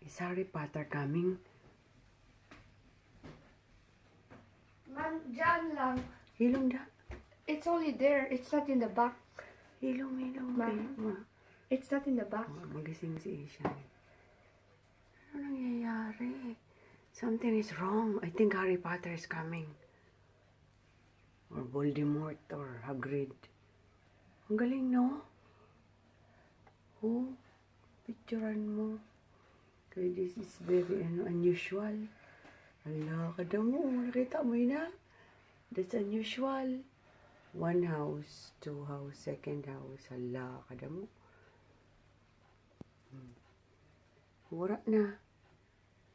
Is Harry Potter coming? Man, dyan lang. Hilong da. It's only there. It's not in the back. Hilong. Ma. Ma. It's not in the back. Magising si Ishan. Ano nangyayari? Something is wrong. I think Harry Potter is coming. Or Voldemort or Hagrid. Ang galing, no? Oh, picturean mo. Okay, this is very unusual. Hala, kada mo. Nakita mo yun, ha? That's unusual. One house, two house, second house. Hala, kada mo. Wala na.